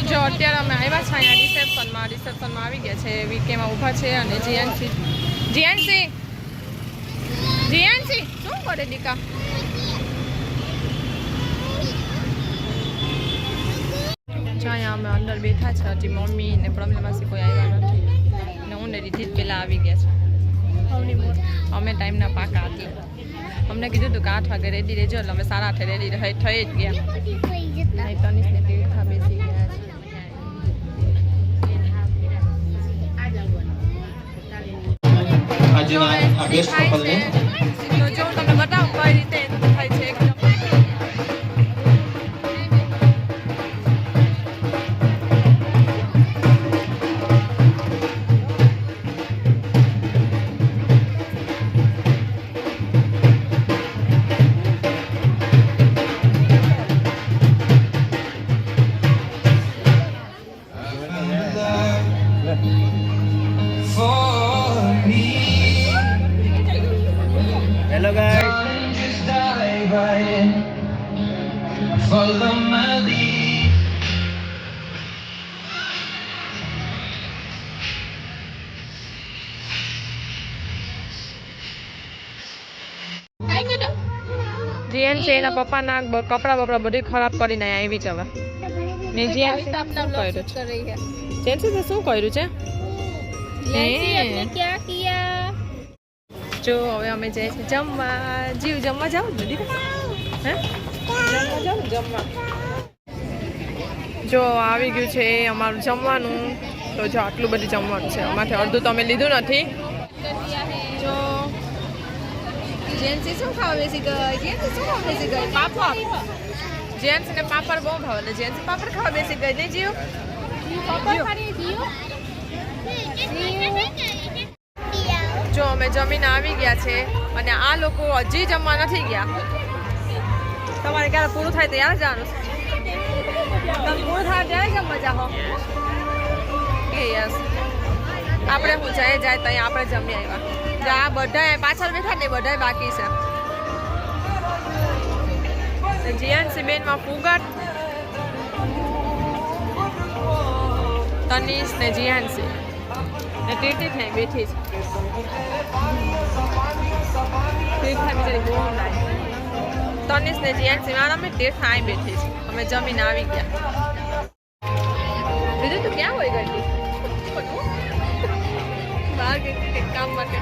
જો અત્યારે અમે આવ્યા છે અહીંયા રિસેપ્શનમાં આવી ગયા છે વીકેમાં ઊભા છે અને જીએનસી શું કરે દીકા અહીંયા અમે અંદર બેઠા છે હજી મમ્મી ને પ્રમિલામાસી કોઈ આવ્યા નથી ને હું ને રીતિ પેલા આવી ગયા છે અમે ટાઈમના પાકા હતી અમને કીધું હતું કે 8 વાગે રેડી રહેજો એટલે અમે 8:30 રેડી થઈ જ ગયા તનિષ ને તીર્થા બેસી ગયા છે તો જો તમને બતાવું કઈ રીતે થાય છે એકદમ Hello guys. Follow my lead. જીએન છે એના પપ્પાના કપડા બપડા બધું ખરાબ કરીને આવી જ હવે ને જીએન શું કર્યું છે જેન્સી શું કર્યું છે જો હવે અમે જઈએ છીએ જમવા જીવ જમવા જાવ ને હે જમવા જો આવી ગયું છે અમારું જમવાનું તો જો આટલું બધું જમવાનું છે અમારે અડધું તો અમે લીધું નથી જો જેન્સી શું ખાવા બેસી ગઈ પાપડ જેન્સને પાપડ બહુ ભાવે એટલે જેન્સી પાપડ ખાવા બેસી ગઈ નહીં જીવ જો અમે જમીને આવી ગયા છે અને આ લોકો હજી જમવા નથી ગયા તમારે ક્યારે પૂરું થાય ત્યારે જવાનું તમે પૂરું થાય ત્યારે જમવા જાઓ યસ આપણે હું જાય ત્યાં આપણે જમી આવ્યા આ બધા પાછળ બેઠા ને બધા બાકી છે જીએનસી બેનમાં ફુગટ તનિષ ને જીએનસી ને ટીટી જ નહીં બેઠી છે તીર્થા બિચારી બહુ નાય તનિષ ને જીએનસી મારા અમે તીર્થા અહીં બેઠી છે અમે જમીને આવી ગયા બીજું તું ક્યાં હોય ગઈ બહાર કામ માટે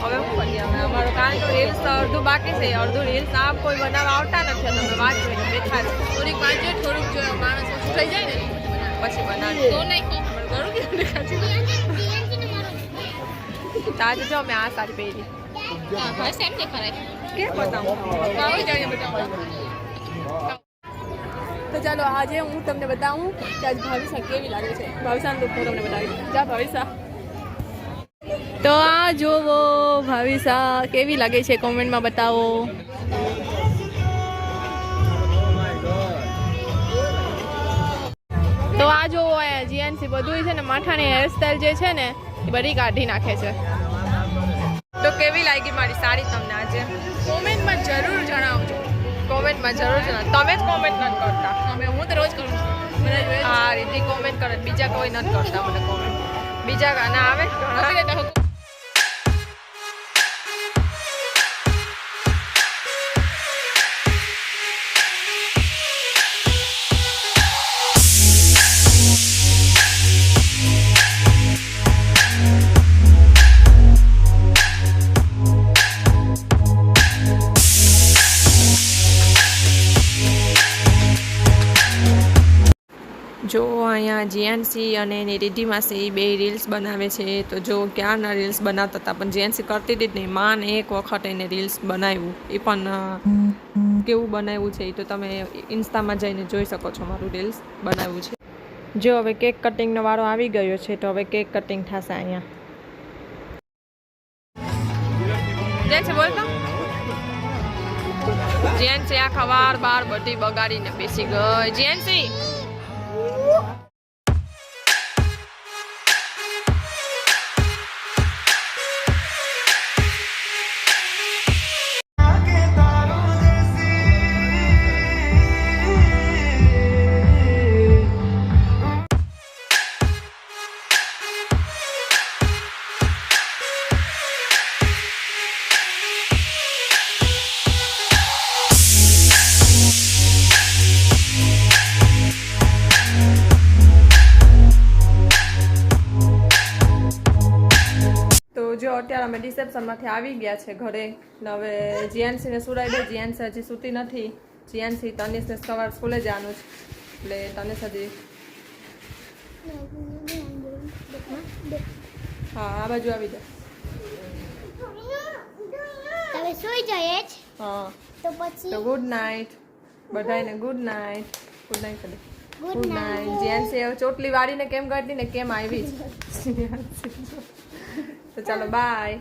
હવે શું કરીએ અમે અમારું કાલનું રીલ્સ અડધું બાકી છે અડધું રીલ્સ આ કોઈ બનાવવા આવતા નથી તમે વાત જોઈને બેઠા છે થોડીક વાંચો થોડુંક જો માણસ ઓછું થઈ જાય ને પછી બનાવીએ તાજે જો મેં આ સાડી પહેરી કે બતાવું તો ચાલો આજે હું તમને બતાવું કે આજ ભાવિસા કેવી લાગે છે ભાવિસાનો લુક હું તમને બતાવી જા ભાવિસા તો આ જોવો ભાવિસા કેવી લાગે છે કોમેન્ટમાં બતાવો તો આ જોવો જીએનસી બધું છે ને માથાની હેરસ્ટાઈલ જે છે ને એ બધી કાઢી નાખે છે તો કેવી લાગી મારી સાડી તમને આજે કોમેન્ટમાં જરૂર જણાવજો કોમેન્ટમાં જરૂર જણાવો તમે જ કોમેન્ટ નથી કરતા હું તો રોજ કરું હા રીતિ કોમેન્ટ કરે બીજા કોઈ નથી કરતા મને કોમેન્ટ બીજા ગાના આવે જો અહીંયા જીએનસી અને રિદ્ધિ માસી બે રીલ્સ બનાવે છે તો જો ક્યારના રીલ્સ બનાવતા હતા પણ જીએનસી કરતી હતી જ નહીં માન એક વખત એને રીલ્સ બનાવ્યું એ પણ કેવું બનાવ્યું છે એ તો તમે ઇન્સ્ટામાં જઈને જોઈ શકો છો મારું રીલ્સ બનાવ્યું છે જો હવે કેક કટિંગનો વારો આવી ગયો છે તો હવે કેક કટિંગ થશે અહીંયા જેન્સી બોલતો જેન્સી આખા વાર બાર બધી બગાડીને બેસી ગઈ જેન્સી અત્યારે અમે રિસેપ્શનમાંથી આવી ગયા છે ઘરે ને હવે જીએનસીને સુરાઈ દે. જીએનસી હજી સૂતી નથી. જીએનસી તનિષને સવાર સ્કૂલે જવાનું છે એટલે તનિષ હજી હા આ બાજુ આવી જાય. તમે સુઈ જઈએ જ હા તો પછી તો ગુડ નાઇટ બધાને. Good night. ગુડ નાઇટ કરી. Good night. જીએનસી હવે ચોટલી વાળીને કેમ કરતી ને કેમ આવી જ. તો ચાલો બાય.